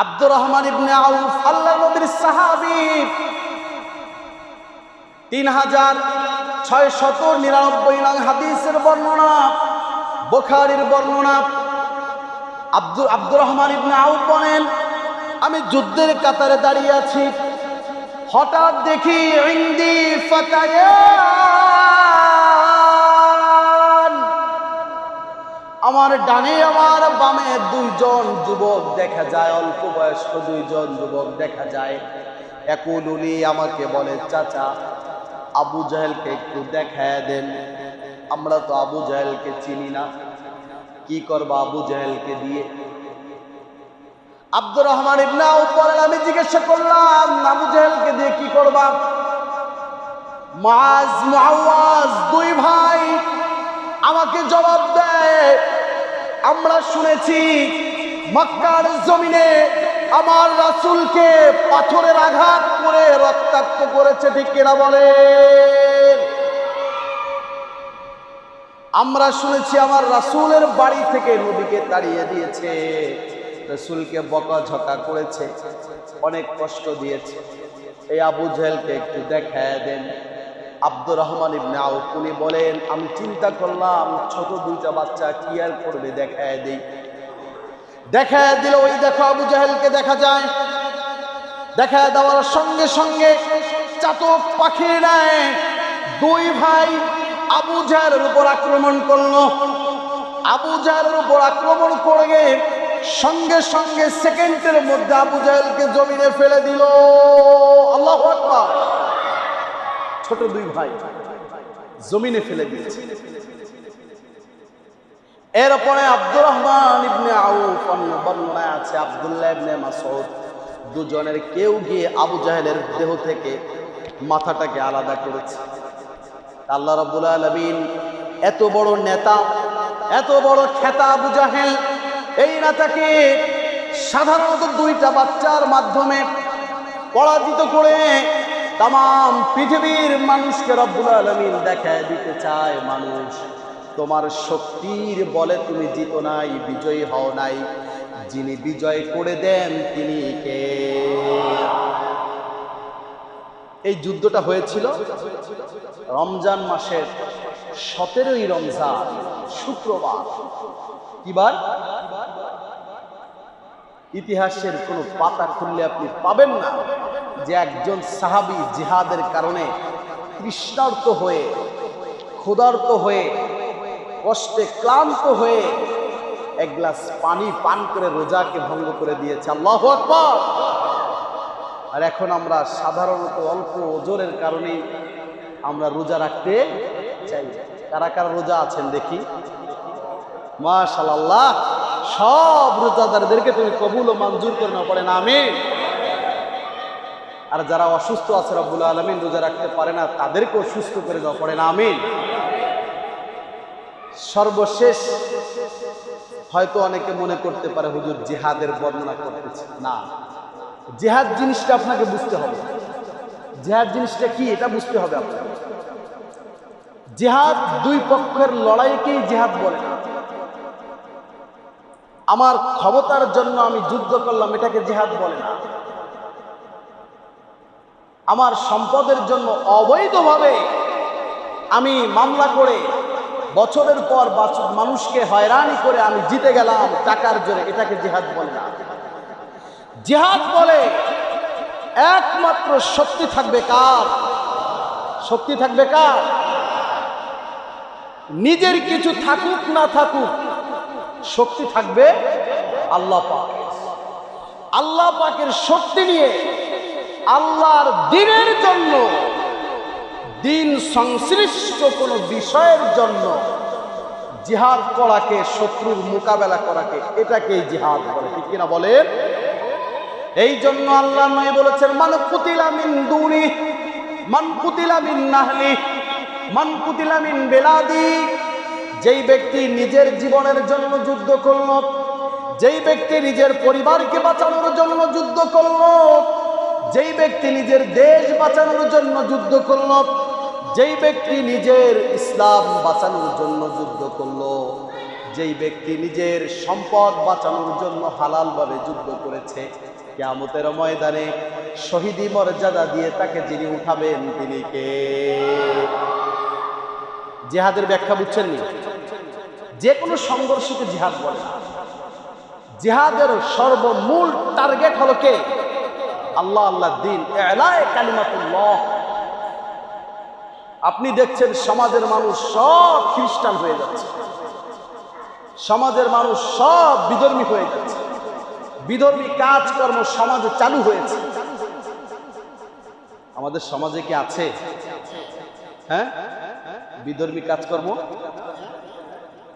আব্দুর রহমান ইবনে আউফ আল্লাহর নবীর সাহাবী, 3699 নং হাদিসের বর্ণনা, বুখারীর বর্ণনা। আব্দুর রহমান ইবনে আউফ বলেন, আমি যুদ্ধের কাতারে দাঁড়িয়ে আছি, হঠাৎ দেখি ইনদি ফাতায়ান, আমার ডানে আমার বামে দুইজন যুবক দেখা যায়, অল্প বয়স্ক দুইজন যুবক দেখা যায়। ইয়াকুলুলি, আমাকে বলে, চাচা আবু জাহেলকে একটু দেখায় দেন, আমরা তো আবু জাহেলকে চিনি না, কি করবা আবু জাহেলকে দিয়ে? আব্দুর রহমান ইবনে আউফ বলেন, আমি জিজ্ঞাসা করলাম আবু জাহেলকে দিয়ে কি করবা? মুআজ মুআওয়াজ দুই ভাই আমাকে জবাব দেয়, আমরা শুনেছি মক্কার জমিনে আমার রাসূলকে পাথরের আঘাত করে রক্তাক্ত করেছে, ঠিক কিনা বলে? আমরা শুনেছি আমার রাসূলের বাড়ি থেকে নবীকে তাড়িয়ে দিয়েছে, রাসূলকে বকাঝকা করেছে, অনেক কষ্ট দিয়েছে, এই আবু জাহেলকে একটু দেখায় দেন। আব্দুর রহমান ইবনে আউফ উনি বলেন, আমি চিন্তা করলাম ছোট দুইটা বাচ্চা কি আর করবে, দেখায় দেই। দেখায় দিল, ওই দেখো আবু জাহেলকে দেখা যায়। দেখায় দেওয়ার সঙ্গে সঙ্গে চাতক পাখির ন্যায় দুই ভাই আবু জাহেলের উপর আক্রমণ করলো। আবু জাহেলের উপর আক্রমণ করে সঙ্গে সঙ্গে সেকেন্ডের মধ্যে আবু জাহেলকে জমিনে ফেলে দিল। আল্লাহু আকবার! ছোট দুই ভাই জমিনে ফেলে দিয়েছে। এরপরে আব্দুর রহমান ইবনে আউফ, অন্য বর্ণনায় আছে আব্দুল্লাহ ইবনে মাসউদ, দুজনের কেউ গিয়ে আবু জাহেলের দেহ থেকে মাথাটাকে আলাদা করেছে। আল্লাহ রাব্বুল আলামিন এত বড় নেতা, এত বড় খেতা আবু জাহেল, এই নেতাকে সাধারণত দুইটা বাচ্চার মাধ্যমে পরাজিত করে তাম পৃথিবীর মানুষকে রব্বুল আলামিন দেখায় দিতে চায়, মানুষ তোমার শক্তির বলে তুমি জিতো নাই, বিজয়ী হও নাই, যিনি বিজয় করে দেন তিনি কে? এই যুদ্ধটা হয়েছিল রমজান মাসের 17ই রমজান, শুক্রবার। কিবার? ইতিহাসের কোন পাতা খুললে আপনি পাবেন না যে একজন সাহাবী জিহাদের কারণে তৃষ্ণার্ত হয়ে, ক্ষুধার্ত হয়ে, কষ্টে ক্লান্ত হয়ে এক গ্লাস পানি পান করে রোজাকে ভঙ্গ করে দিয়েছে। আল্লাহু আকবার! আর এখন আমরা সাধারণত অল্প ওজনের কারণে আমরা রোজা রাখতে চাই। কারা কারা রোজা আছেন দেখি? মাশাআল্লাহ, সব রোজাদারদেরকে তুমি কবুল ও মঞ্জুর করে নাও, পড়েন আমিন। আর যারা অসুস্থ আছে রব্বুল আলামিন রোজা রাখতে পারে না, তাদেরকেও সুস্থ করে দাও, পড়েন আমিন। সর্বশেষ হয়তো অনেকে মনে করতে পারে হুজুর জিহাদের বর্ণনা করতেছে, না, জিহাদ জিনিসটা আপনাকে বুঝতে হবে। জিহাদ জিনিসটা কি এটা বুঝতে হবে আপনাকে। জিহাদ দুই পক্ষের লড়াইকেই জিহাদ বলে না। আমার ক্ষমতার জন্য আমি যুদ্ধ করলাম, এটাকে জিহাদ বলে না। আমার সম্পদের জন্য অবৈধভাবে আমি মামলা করে বছরের পর মানুষকে হয়রানি করে আমি জিতে গেলাম টাকার জোরে, এটাকে জিহাদ বলে না। জিহাদ বলে একমাত্র শক্তি থাকবে কার? শক্তি থাকবে কার? নিজের কিছু থাকুক না থাকুক, শক্তি থাকবে আল্লাহ পাক। আল্লাহ পাকের শক্তি নিয়ে আল্লাহর দ্বীনের জন্য, দ্বীন সংশ্লিষ্ট কোন বিষয়ের জন্য জিহাদ করাকে, শত্রুর মোকাবেলা করাকে, এটাকেই জিহাদ বলে, ঠিক কিনা বলেন? এই জন্য আল্লাহ নবী বলেছেন, মান কুতিলা মিন দুনি, মান কুতিলা মিন নাহলি, মান কুতিলা মিন বেলাদি। যেই ব্যক্তি নিজের জীবনের জন্য যুদ্ধ করল, যেই ব্যক্তি নিজের পরিবারকে বাঁচানোর জন্য যুদ্ধ করল, যেই ব্যক্তি নিজের দেশ বাঁচানোর জন্য যুদ্ধ করল, যেই ব্যক্তি নিজের ইসলাম বাঁচানোর জন্য যুদ্ধ করল, যেই ব্যক্তি নিজের সম্পদ বাঁচানোর জন্য হালালভাবে যুদ্ধ করেছে, কিয়ামতের ময়দানে শহীদি মর্যাদা দিয়ে তাকে যিনি উঠাবেন তিনি কে? জিহাদের ব্যাখ্যা বুঝছেন নি? যে কোনো সংঘর্ষকে জিহাদ বলে। জিহাদের সর্বমূল টার্গেট হলো কে? আল্লাহ, আল্লাহর দ্বীন, ইলায়ে কালিমাতুল্লাহ। আপনি দেখছেন সমাজের মানুষ সব খ্রিস্টান হয়ে যাচ্ছে, সমাজের মানুষ সব বিধর্মী হয়ে যাচ্ছে, বিধর্মী কাজকর্ম সমাজে চালু হয়েছে। আমাদের সমাজে কি আছে? হ্যাঁ, বিধর্মী কাজকর্ম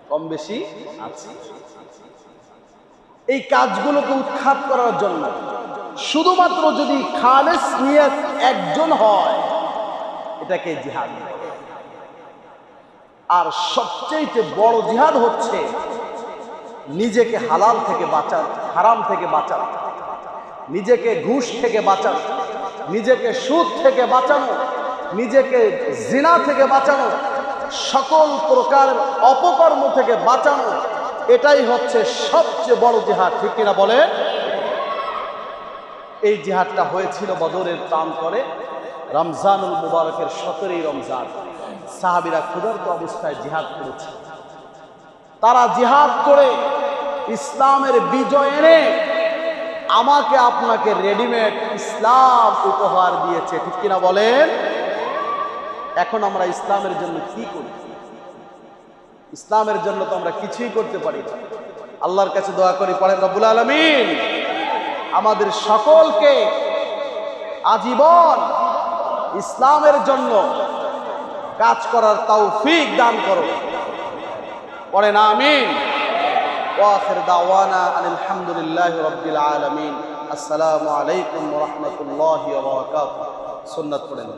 কম বেশি আছে। এই কাজগুলোকে উৎখাত করার জন্য শুধুমাত্র যদি খালেস নিয়ত একজন হয়, এটাকে জিহাদ। আর সবচেয়ে বড় জিহাদ হচ্ছে নিজেকে হালাল থেকে বাঁচানো, হারাম থেকে বাঁচানো, নিজেকে ঘুষ থেকে বাঁচানো, নিজেকে সুদ থেকে বাঁচানো, নিজেকে জিনা থেকে বাঁচানো, সকল প্রকারের অপকর্ম থেকে বাঁচানো। এটাই হচ্ছে সবচেয়ে বড় জিহাদ, ঠিক কিনা বলেন? এই জিহাদটা হয়েছিল বদরের প্রান্তরে রমজানুল মুবারকের 17ই রমজান। সাহাবীরা ক্ষুধার্ত অবস্থায় জিহাদ করেছে। তারা জিহাদ করে ইসলামের বিজয় এনে আমাকে আপনাকে রেডিমেড ইসলাম উপহার দিয়েছে, ঠিক কিনা বলেন? এখন আমরা ইসলামের জন্য কি করি? ইসলামের জন্য তো আমরা কিছুই করতে পারি না। আল্লাহর কাছে দোয়া করি, পড়েন রব্বুল আলামিন আমাদের সকলকে আজীবন ইসলামের জন্য কাজ করার তৌফিক দান করো। পড়েন আমিন। ওয়া আখির দাওয়ানা আলহামদুলিল্লাহি রাব্বিল আলামিন। আসসালামু আলাইকুম ওয়া রাহমাতুল্লাহি ওয়া বারাকাতুহু। সুন্নাত পড়েন।